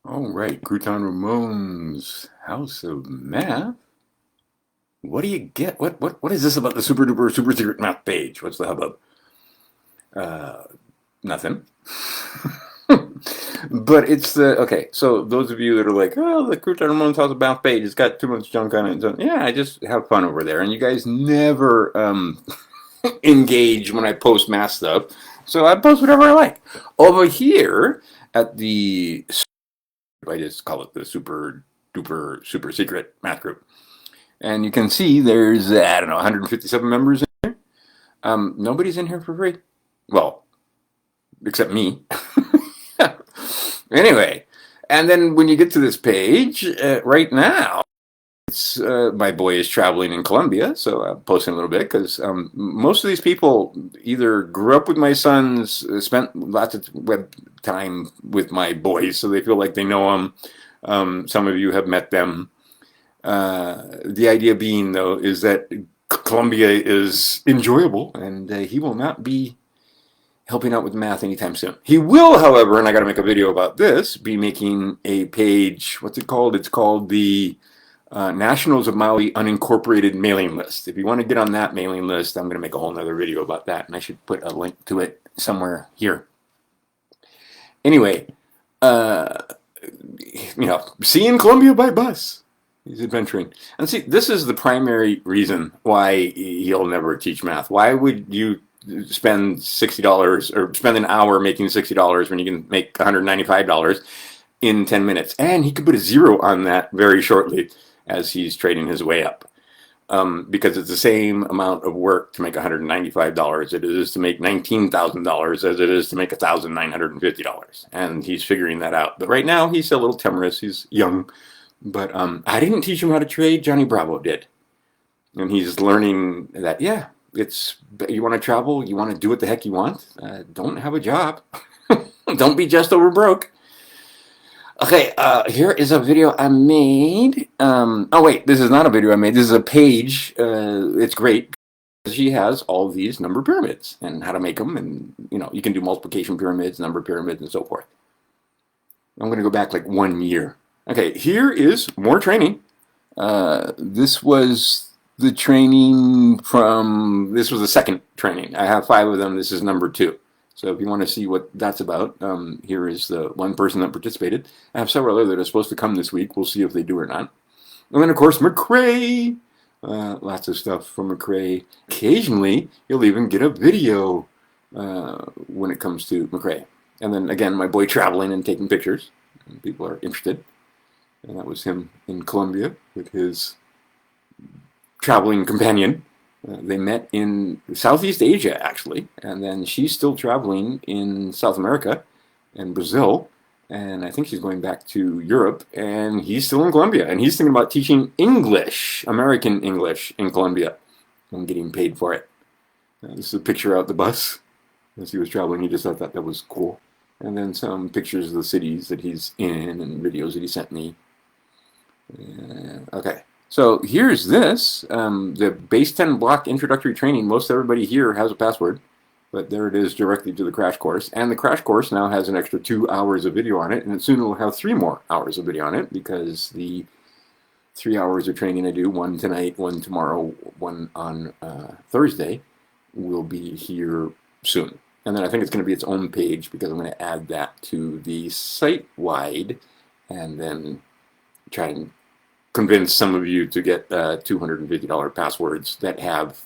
All right, Crouton Ramon's House of Math. What do you get? What is this about the super duper super secret math page? What's the hubbub? Uh, Nothing. But it's the okay. So those of you that are like, oh, the Crouton Ramon's House of Math page, it's got too much junk on it. So, yeah, I just have fun over there, and you guys never engage when I post math stuff. So I post whatever I like. Over here at the I just call it the super duper super secret math group. And you can see there's, I don't know, 157 members in here. Nobody's in here for free. Well, except me. Anyway, and then when you get to this page, right now, it's, my boy is traveling in Colombia, so I'm posting a little bit because most of these people either grew up with my sons, spent lots of web time with my boys, so they feel like they know them. Some of you have met them. The idea being, though, is that Colombia is enjoyable, and he will not be helping out with math anytime soon. He will, however, and I got to make a video about this, be making a page. What's it called? It's called the Nationals of Maui Unincorporated mailing list. If you want to get on that mailing list, I'm going to make a whole nother video about that, and I should put a link to it somewhere here. Anyway, see you in Colombia by bus. He's adventuring. And see, this is the primary reason why he'll never teach math. Why would you spend $60 or spend an hour making $60 when you can make $195 in 10 minutes? And he could put a zero on that very shortly as he's trading his way up. Because it's the same amount of work to make $195 as it is to make $19,000 as it is to make $1,950. And he's figuring that out. But right now, he's a little timorous. He's young. But I didn't teach him how to trade. Johnny Bravo did. And he's learning that, yeah, you want to travel, you want to do what the heck you want. Don't have a job. Don't be just over broke. Okay, here is a video I made. Oh, wait, this is not a video I made. This is a page. It's great. She has all these number pyramids and how to make them. And, you can do multiplication pyramids, number pyramids, and so forth. I'm going to go back like 1 year. Okay, here is more training. This was the training this was the second training. I have 5 of them. This is number 2. So if you want to see what that's about, here is the one person that participated. I have several others that are supposed to come this week. We'll see if they do or not. And then, of course, McCrae. Lots of stuff from McCrae. Occasionally, you'll even get a video when it comes to McCrae. And then, again, my boy traveling and taking pictures. And people are interested. And that was him in Colombia with his traveling companion. They met in Southeast Asia, actually, and then she's still traveling in South America and Brazil, and I think she's going back to Europe, and he's still in Colombia, and he's thinking about teaching English, American English, in Colombia, and getting paid for it. This is a picture out the bus as he was traveling. He just thought that was cool. And then some pictures of the cities that he's in and videos that he sent me. Okay. So here's this, the base 10 block introductory training. Most everybody here has a password, but there it is directly to the crash course. And the crash course now has an extra 2 hours of video on it, and soon it will have 3 more hours of video on it because the 3 hours of training I do, 1 tonight, 1 tomorrow, 1 on Thursday, will be here soon. And then I think it's going to be its own page because I'm going to add that to the site-wide and then try and convince some of you to get $250 passwords that have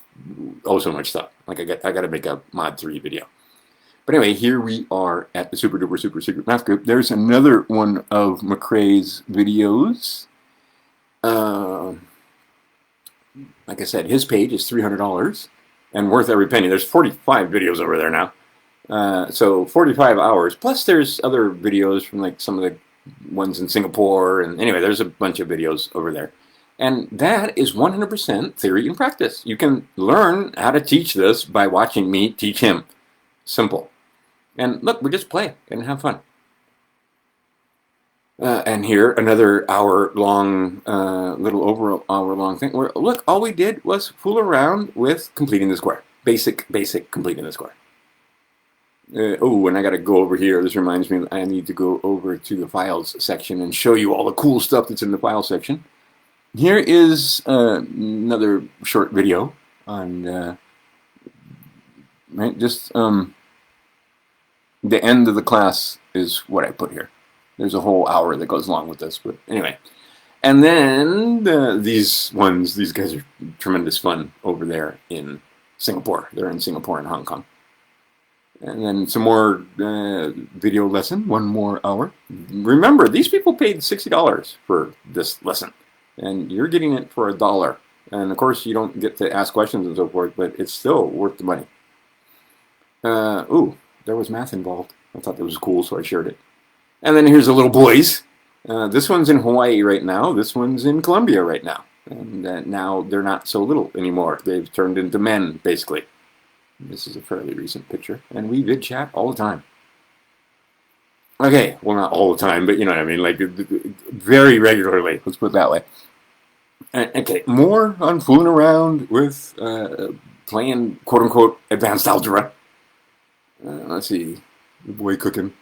so much stuff. Like I got to make a mod 3 video. But anyway, here we are at the super duper super secret math group. There's another one of McCrae's videos. Like I said, his page is $300 and worth every penny. There's 45 videos over there now. So 45 hours. Plus there's other videos from like some of the ones in Singapore, and anyway, there's a bunch of videos over there. And that is 100% theory and practice. You can learn how to teach this by watching me teach him. Simple. And look, we just play and have fun. And here, another hour-long, little over hour-long thing where, look, all we did was fool around with completing the square. Basic completing the square. Oh, and I got to go over here. This reminds me, I need to go over to the files section and show you all the cool stuff that's in the file section. Here is another short video on right, just the end of the class is what I put here. There's a whole hour that goes along with this, but anyway. And then these guys are tremendous fun over there in Singapore. They're in Singapore and Hong Kong. And then some more video lesson, 1 more hour. Remember, these people paid $60 for this lesson, and you're getting it for $1. And of course, you don't get to ask questions and so forth, but it's still worth the money. Ooh, there was math involved. I thought that was cool, so I shared it. And then here's the little boys. This one's in Hawaii right now. This one's in Colombia right now. And now they're not so little anymore. They've turned into men, basically. This is a fairly recent picture. And we vid chat all the time. Okay, well, not all the time, but you know what I mean, like very regularly. Let's put it that way. Okay, more on fooling around with playing quote-unquote advanced algebra. Let's see, the boy cooking.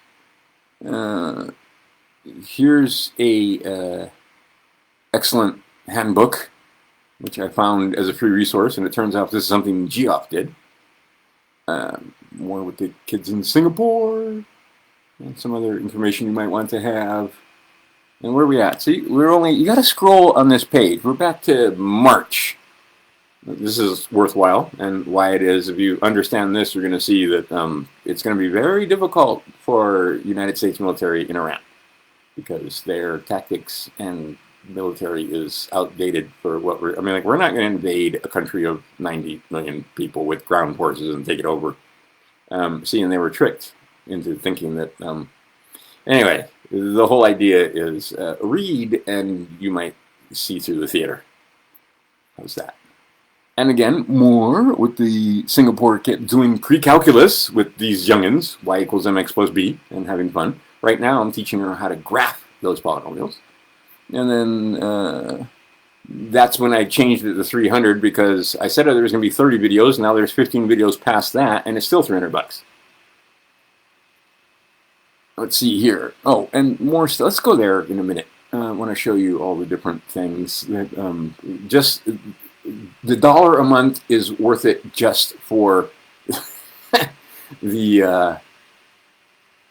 Here's a excellent handbook, which I found as a free resource, and it turns out this is something Geoff did. More with the kids in Singapore, and some other information you might want to have. And where are we at? See, you got to scroll on this page. We're back to March. This is worthwhile, and why it is, if you understand this, you're going to see that it's going to be very difficult for United States military in Iran, because their tactics and military is outdated for what we're not going to invade a country of 90 million people with ground forces and take it over. And they were tricked into thinking that, anyway, the whole idea is read and you might see through the theater. How's that? And again, more with the Singapore kid doing pre-calculus with these youngins, y equals mx plus b, and having fun. Right now I'm teaching her how to graph those polynomials. And then that's when I changed it to 300, because I said there was going to be 30 videos. Now there's 15 videos past that, and it's still $300. Let's see here. Oh, and more stuff. Let's go there in a minute. I want to show you all the different things. That, just the $1 a month is worth it just for the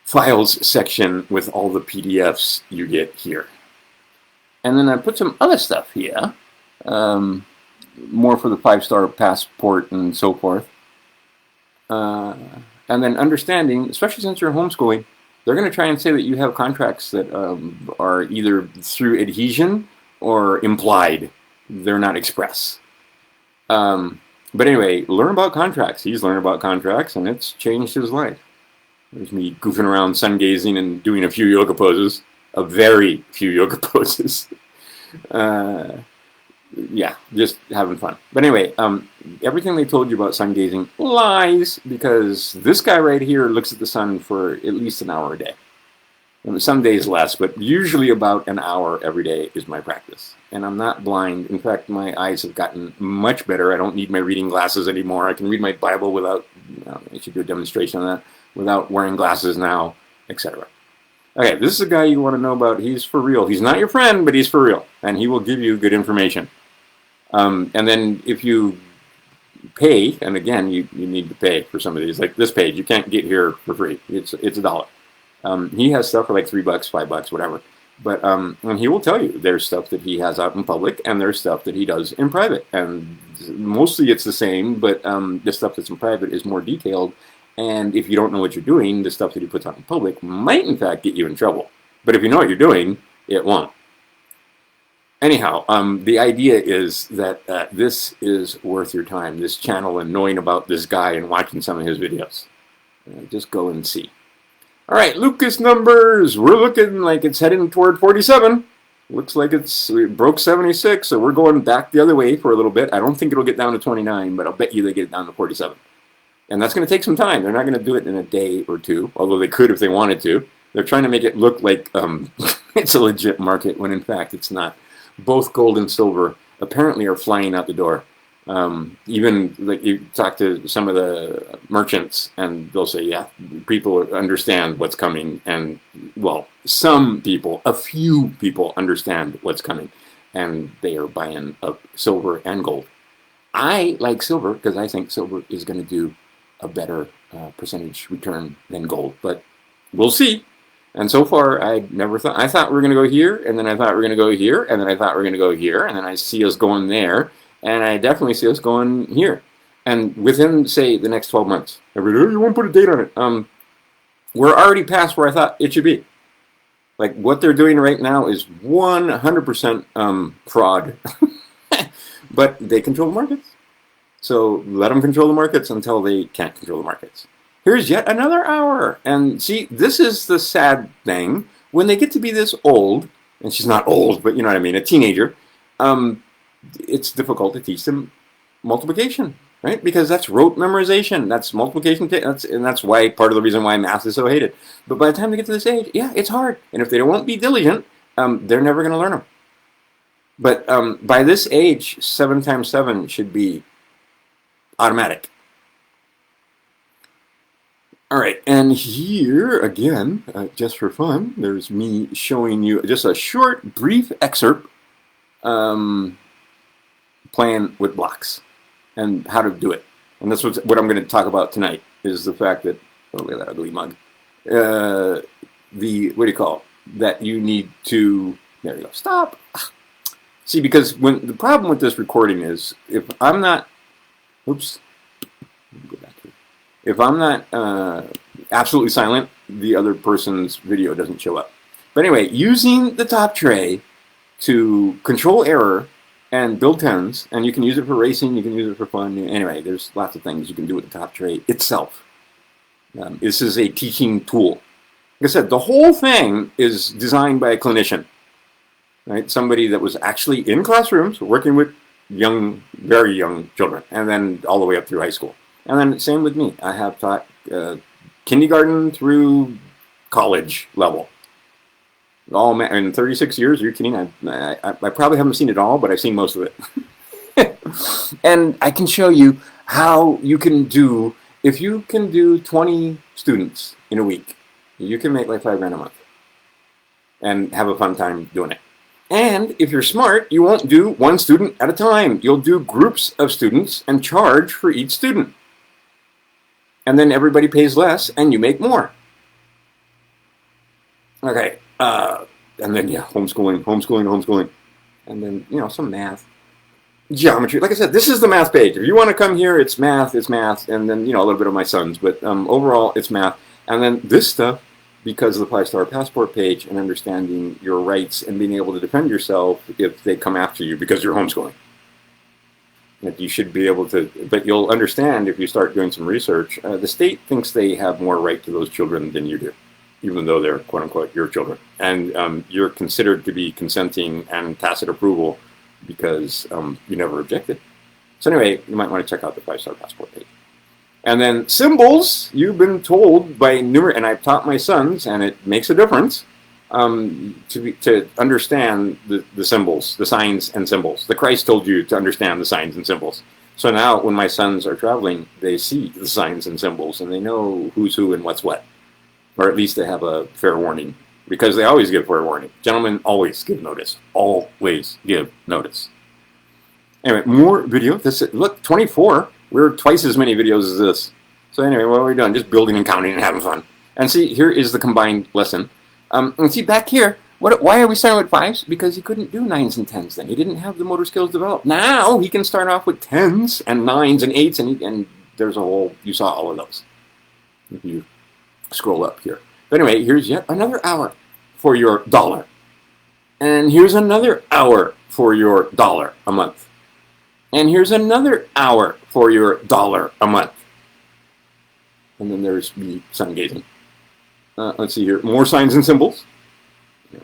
files section with all the PDFs you get here. And then I put some other stuff here, more for the 5-star passport and so forth. And then understanding, especially since you're homeschooling, they're going to try and say that you have contracts that are either through adhesion or implied. They're not express. But anyway, learn about contracts. He's learned about contracts, and it's changed his life. There's me goofing around, sun gazing, and doing a few yoga poses. A very few yoga poses. Yeah, just having fun. But anyway, everything they told you about sun gazing lies, because this guy right here looks at the sun for at least an hour a day. And some days less, but usually about an hour every day is my practice. And I'm not blind. In fact, my eyes have gotten much better. I don't need my reading glasses anymore. I can read my Bible without, I should do a demonstration on that, without wearing glasses now, etc. Okay, this is a guy you want to know about. He's for real. He's not your friend, but he's for real. And he will give you good information. And then if you pay, and again, you need to pay for some of these. Like this page, you can't get here for free. It's $1. He has stuff for like $3, $5, whatever. But and he will tell you there's stuff that he has out in public, and there's stuff that he does in private. And mostly it's the same, but the stuff that's in private is more detailed. And if you don't know what you're doing, the stuff that he puts out in public might, in fact, get you in trouble. But if you know what you're doing, it won't. Anyhow, the idea is that this is worth your time, this channel, and knowing about this guy and watching some of his videos. Just go and see. All right, Lucas numbers. We're looking like it's heading toward 47. Looks like we broke 76, so we're going back the other way for a little bit. I don't think it'll get down to 29, but I'll bet you they get it down to 47. And that's going to take some time. They're not going to do it in a day or two, although they could if they wanted to. They're trying to make it look like it's a legit market, when in fact it's not. Both gold and silver apparently are flying out the door Even like you talk to some of the merchants and they'll say, yeah, people understand what's coming. And well, some people, a few people understand what's coming and they are buying up silver and gold. I like silver because I think silver is going to do a better percentage return than gold, but we'll see. And so far, I thought we were going to go here, and then I thought we were going to go here, and then I thought we were going to go here, and then I see us going there, and I definitely see us going here. And within, say, the next 12 months, you won't put a date on it. We're already past where I thought it should be. Like, what they're doing right now is 100% fraud. But they control the markets. So let them control the markets until they can't control the markets. Here's yet another hour. And see, this is the sad thing. When they get to be this old, and she's not old, but you know what I mean, a teenager, it's difficult to teach them multiplication, right? Because that's rote memorization. That's multiplication. And that's why part of the reason why math is so hated. But by the time they get to this age, yeah, it's hard. And if they won't be diligent, they're never going to learn them. But by this age, 7 times 7 should be automatic. All right, and here again, just for fun, there's me showing you just a short, brief excerpt playing with blocks and how to do it. And that's what I'm going to talk about tonight, is the fact that, oh, look at that ugly mug. What do you call it? That you need to, there you go, stop. See, because when the problem with this recording is, if I'm not, oops, go back here. If I'm not absolutely silent, the other person's video doesn't show up. But anyway, using the top tray to control error and build tens, and you can use it for racing, you can use it for fun. Anyway, there's lots of things you can do with the top tray itself. This is a teaching tool. Like I said, the whole thing is designed by a clinician. Right? Somebody that was actually in classrooms working with young, very young children, and then all the way up through high school. And then same with me. I have taught kindergarten through college level. All in 36 years, you're kidding? I probably haven't seen it all, but I've seen most of it. And I can show you how you can do, if you can do 20 students in a week, you can make like $5 grand a month and have a fun time doing it. And if you're smart, you won't do one student at a time. You'll do groups of students and charge for each student. And then everybody pays less and you make more. Okay. And then, yeah, homeschooling. And then, you know, some math. Geometry. Like I said, this is the math page. If you want to come here, it's math. And then, you know, a little bit of my son's. But overall, it's math. And then this stuff, because of the 5-star passport page and understanding your rights and being able to defend yourself if they come after you because you're homeschooling. That you should be able to, but you'll understand if you start doing some research, the state thinks they have more right to those children than you do, even though they're quote unquote your children. And you're considered to be consenting and tacit approval because you never objected. So anyway, you might want to check out the 5-star passport page. And then symbols, you've been told by numerous, and I've taught my sons, and it makes a difference, to understand the symbols, the signs and symbols. The Christ told you to understand the signs and symbols. So now when my sons are traveling, they see the signs and symbols, and they know who's who and what's what. Or at least they have a fair warning, because they always give fair warning. Gentlemen always give notice. Always give notice. Anyway, more video. Look, 24. We're twice as many videos as this. So anyway, what are we doing? Just building and counting and having fun. And see, here is the combined lesson. And see, back here, why are we starting with 5s? Because he couldn't do 9s and 10s then. He didn't have the motor skills developed. Now he can start off with 10s and 9s and 8s, and there's a whole, you saw all of those. If you scroll up here. But anyway, here's yet another hour for your $1. And here's another hour for your $1 a month. And here's another hour for your $1 a month. And then there's me sun gazing. Let's see here. More signs and symbols.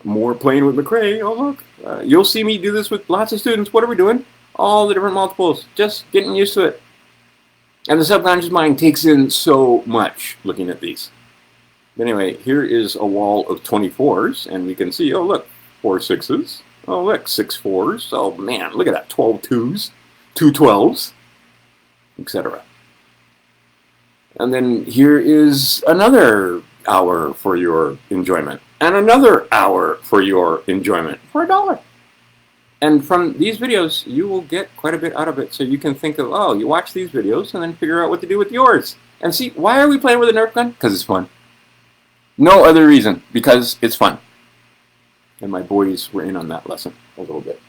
More playing with McRae. Oh, look. You'll see me do this with lots of students. What are we doing? All the different multiples. Just getting used to it. And the subconscious mind takes in so much looking at these. But anyway, here is a wall of 24s. And we can see, oh, look, 4 6s. Oh, look, 6 4s. Oh, man, look at that. 12 2s. 2 12s. etc. And then here is another hour for your enjoyment, and another hour for your enjoyment for $1. And from these videos, you will get quite a bit out of it. So you can think of, oh, you watch these videos and then figure out what to do with yours. And see, why are we playing with a Nerf gun? Because it's fun. No other reason, because it's fun. And my boys were in on that lesson a little bit.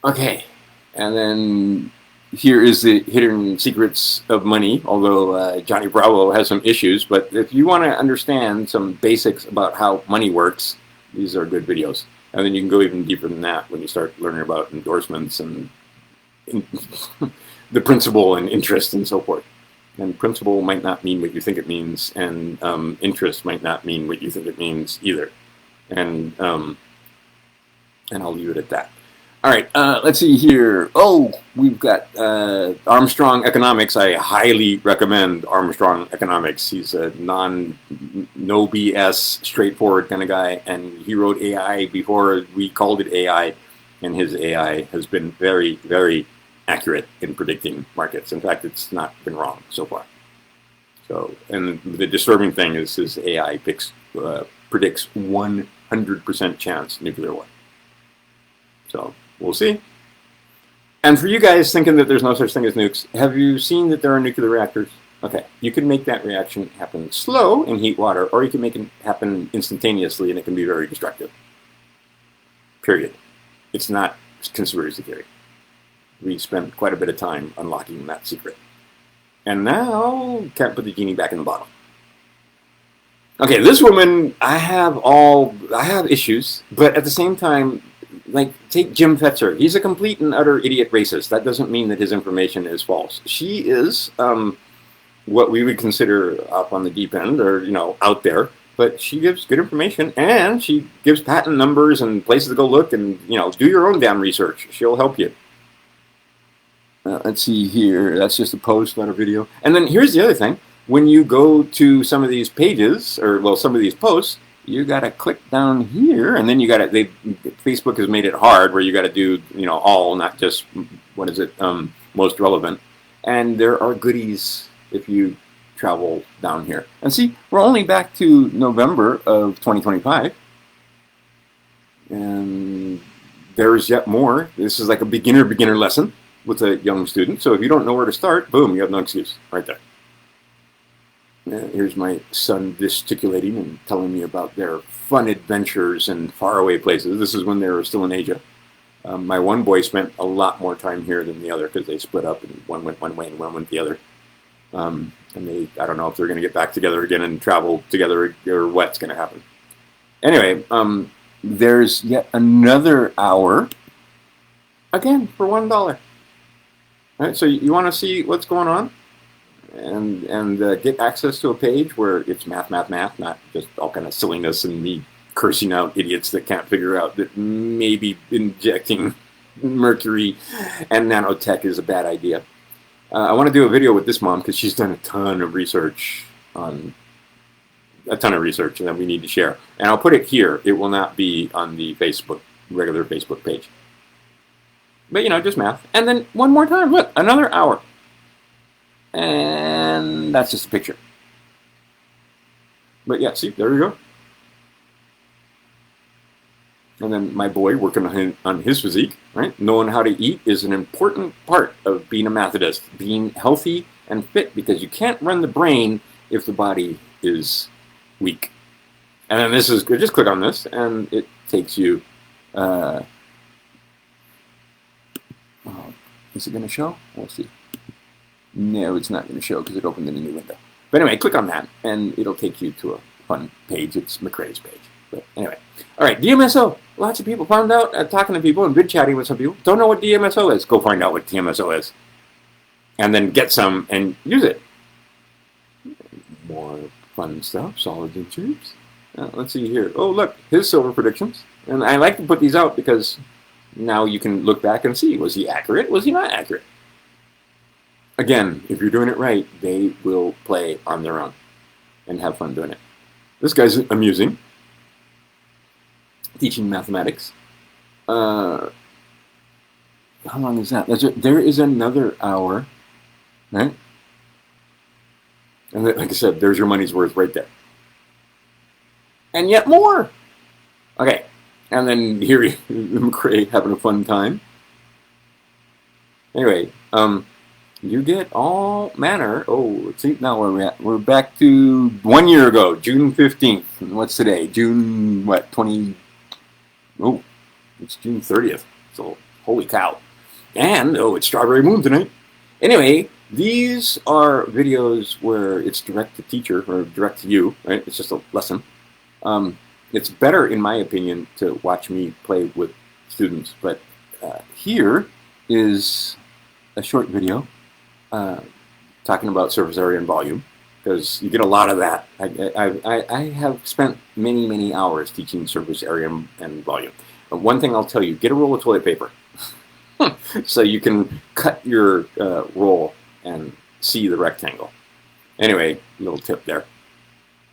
Okay, and then here is the hidden secrets of money, although Johnny Bravo has some issues. But if you want to understand some basics about how money works, these are good videos. And then you can go even deeper than that when you start learning about endorsements and the principal and interest and so forth. And principal might not mean what you think it means, and interest might not mean what you think it means either. And I'll leave it at that. All right, let's see here. Oh, we've got Armstrong Economics. I highly recommend Armstrong Economics. He's a no BS, straightforward kind of guy, and he wrote AI before we called it AI, and his AI has been very, very accurate in predicting markets. In fact, it's not been wrong so far. So, and the disturbing thing is his AI predicts 100% chance nuclear war. So we'll see. And for you guys thinking that there's no such thing as nukes, have you seen that there are nuclear reactors? Okay, you can make that reaction happen slow in heat water, or you can make it happen instantaneously, and it can be very destructive. Period. It's not conspiracy theory. We spent quite a bit of time unlocking that secret. And now, can't put the genie back in the bottle. Okay, this woman, I have issues, but at the same time, like, take Jim Fetzer. He's a complete and utter idiot racist. That doesn't mean that his information is false. She is what we would consider up on the deep end, or, you know, out there. But she gives good information, and she gives patent numbers and places to go look, and, you know, do your own damn research. She'll help you. Let's see here. That's just a post, not a video. And then here's the other thing. When you go to some of these pages, or, well, some of these posts, you got to click down here, and then you got to, Facebook has made it hard where you got to do, you know, all, not just, what is it, most relevant. And there are goodies if you travel down here. And see, we're only back to November of 2025. And there's yet more. This is like a beginner lesson with a young student. So if you don't know where to start, boom, you have no excuse right there. Here's my son gesticulating and telling me about their fun adventures in faraway places. This is when they were still in Asia. My one boy spent a lot more time here than the other because they split up, and one went one way and one went the other. And I don't know if they're going to get back together again and travel together or what's going to happen. Anyway, there's yet another hour, again, for $1. All right, so you want to see what's going on? And get access to a page where it's math, not just all kind of silliness and me cursing out idiots that can't figure out that maybe injecting mercury and nanotech is a bad idea. I want to do a video with this mom because she's done a ton of research and that we need to share. And I'll put it here. It will not be on the regular Facebook page. But, you know, just math. And then one more time, look, another hour. And that's just a picture. But yeah, see, there you go. And then my boy working on his physique, right? Knowing how to eat is an important part of being a Methodist. Being healthy and fit, because you can't run the brain if the body is weak. And then this is good. Just click on this, and it takes you. Is it going to show? We'll see. No, it's not going to show because it opened in a new window. But anyway, click on that, and it'll take you to a fun page. It's McRae's page. But anyway. All right, DMSO. Lots of people found out, talking to people and vid chatting with some people, don't know what DMSO is. Go find out what DMSO is. And then get some and use it. More fun stuff, solids and tubes. Let's see here. Oh, look, his silver predictions. And I like to put these out because now you can look back and see, was he accurate? Was he not accurate? Again, if you're doing it right, they will play on their own and have fun doing it. This guy's amusing. Teaching mathematics. And how long is that? There is another hour, right? And like I said, there's your money's worth right there. And yet more. Okay. And then here, McRae having a fun time. Anyway, you get all manner. Oh, let's see. Now where are we at? We're back to 1 year ago, June 15th. And what's today? June, what, 20? Oh, it's June 30th. So, holy cow. And, oh, it's Strawberry Moon tonight. Anyway, these are videos where it's direct to teacher or direct to you, right? It's just a lesson. It's better, in my opinion, to watch me play with students. But here is a short video talking about surface area and volume, because you get a lot of that. I have spent many, many hours teaching surface area and volume. But one thing I'll tell you, get a roll of toilet paper so you can cut your roll and see the rectangle. Anyway, little tip there.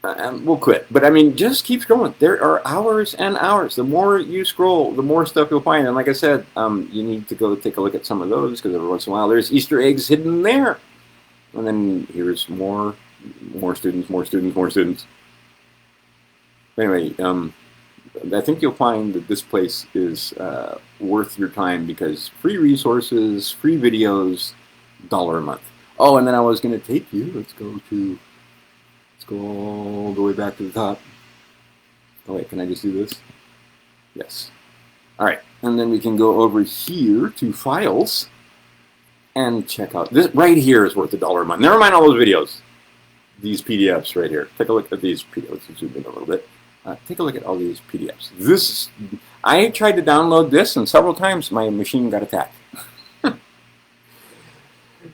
We'll quit. But I mean, just keep scrolling. There are hours and hours. The more you scroll, the more stuff you'll find. And like I said, you need to go take a look at some of those, because every once in a while there's Easter eggs hidden there. And then here's more students, more students, more students. Anyway, I think you'll find that this place is worth your time, because free resources, free videos, $1 a month. Oh, and then I was going to take you. Let's go all the way back to the top. Oh wait, can I just do this? Yes. All right, and then we can go over here to files and check out this. Right here is worth $1 a month. Never mind all those videos. These PDFs right here. Take a look at these PDFs. Let's zoom in a little bit. Take a look at all these PDFs. I tried to download this, and several times my machine got attacked.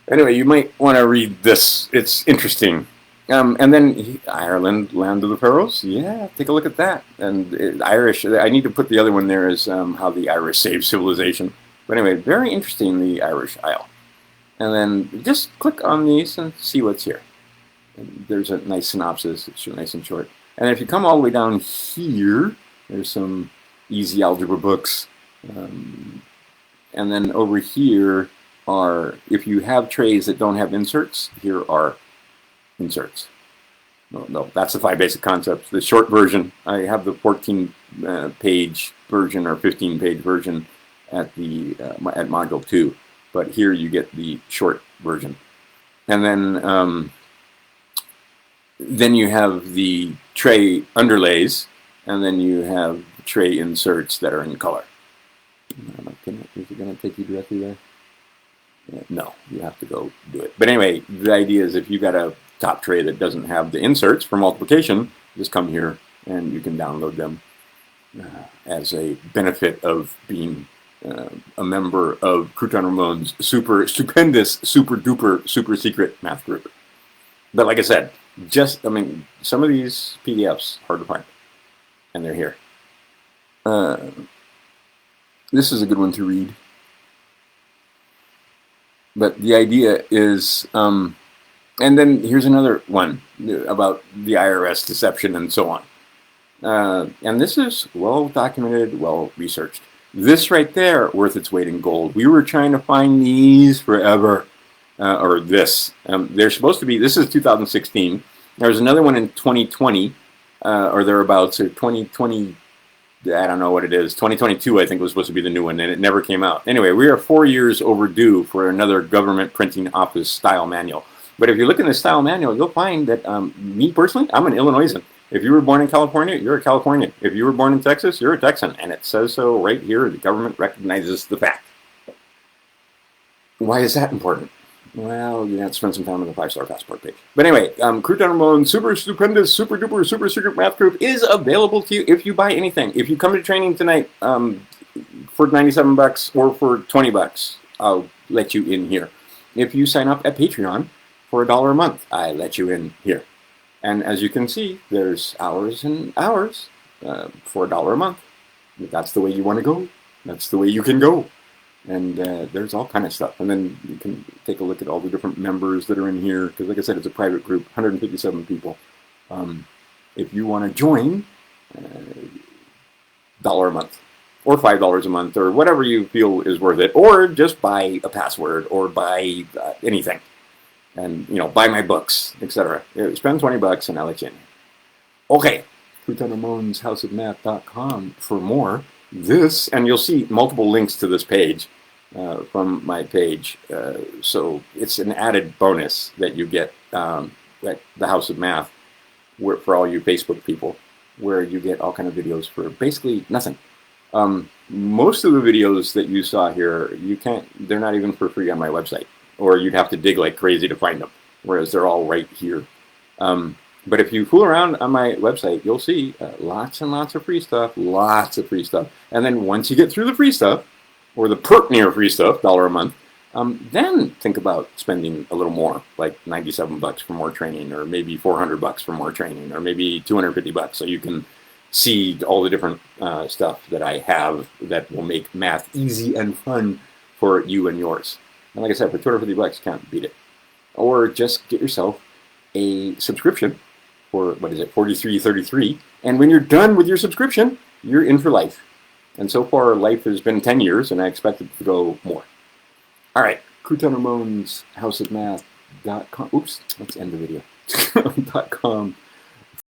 Anyway, you might want to read this. It's interesting. And then Ireland, Land of the Pharaohs. Yeah, take a look at that. And Irish, I need to put the other one there as how the Irish saved civilization. But anyway, very interesting, the Irish Isle. And then just click on these and see what's here. And there's a nice synopsis. It's nice and short. And if you come all the way down here, there's some easy algebra books. And then over here are, if you have trays that don't have inserts, here are inserts. No, that's the 5 basic concepts. The short version, I have the 14-page version or 15-page version at the at module 2, but here you get the short version. And then you have the tray underlays, and then you have tray inserts that are in color. Is it going to take you directly there? No, you have to go do it. But anyway, the idea is if you've got a top tray that doesn't have the inserts for multiplication, just come here and you can download them as a benefit of being a member of Crouton Ramon's super stupendous, super duper, super secret math group. But like I said, some of these PDFs hard to find, and they're here. This is a good one to read. But the idea is, and then here's another one about the IRS deception and so on. And this is well documented, well researched. This right there, worth its weight in gold. We were trying to find these forever, or this. They're supposed to be, this is 2016. There was another one in 2020, or thereabouts, or 2020, I don't know what it is. 2022, I think, was supposed to be the new one, and it never came out. Anyway, we are 4 years overdue for another government printing office style manual. But if you look in the style manual, you'll find that me personally, I'm an Illinoisan. If you were born in California, you're a Californian. If you were born in Texas, you're a Texan. And it says so right here. The government recognizes the fact. Why is that important? Well, you have to spend some time on the 5-star passport page. But anyway, Crouton Ramon's super stupendous, super duper, super secret math group is available to you if you buy anything. If you come to training tonight for $97 or for $20, I'll let you in here. If you sign up at Patreon for $1 a month, I let you in here. And as you can see, there's hours and hours for $1 a month. If that's the way you want to go, that's the way you can go. And there's all kind of stuff. And then you can take a look at all the different members that are in here. Because like I said, it's a private group, 157 people. If you want to join, $1 a month. or $5 a month, or whatever you feel is worth it, or just buy a password, or buy anything, and buy my books, etc. Spend $20 and I'll let you in. Okay, CroutonRamon'sHouseOfMath.com for more. This, and you'll see multiple links to this page from my page. So it's an added bonus that you get at the House of Math, for all you Facebook people, where you get all kind of videos for basically nothing. Most of the videos that you saw here, they're not even for free on my website, or you'd have to dig like crazy to find them, whereas they're all right here. But if you fool around on my website, you'll see lots and lots of free stuff, And then once you get through the free stuff, or the pert near free stuff, $1 a month, then think about spending a little more, like $97 for more training, or maybe $400 for more training, or maybe $250, so you can see all the different stuff that I have that will make math easy and fun for you and yours. And like I said, for $250, you can't beat it. Or just get yourself a subscription for, $43.33, and when you're done with your subscription, you're in for life. And so far, life has been 10 years, and I expect it to go more. All right, CroutonRamon'sHouseOfMath.com. Oops, let's end the video. .com.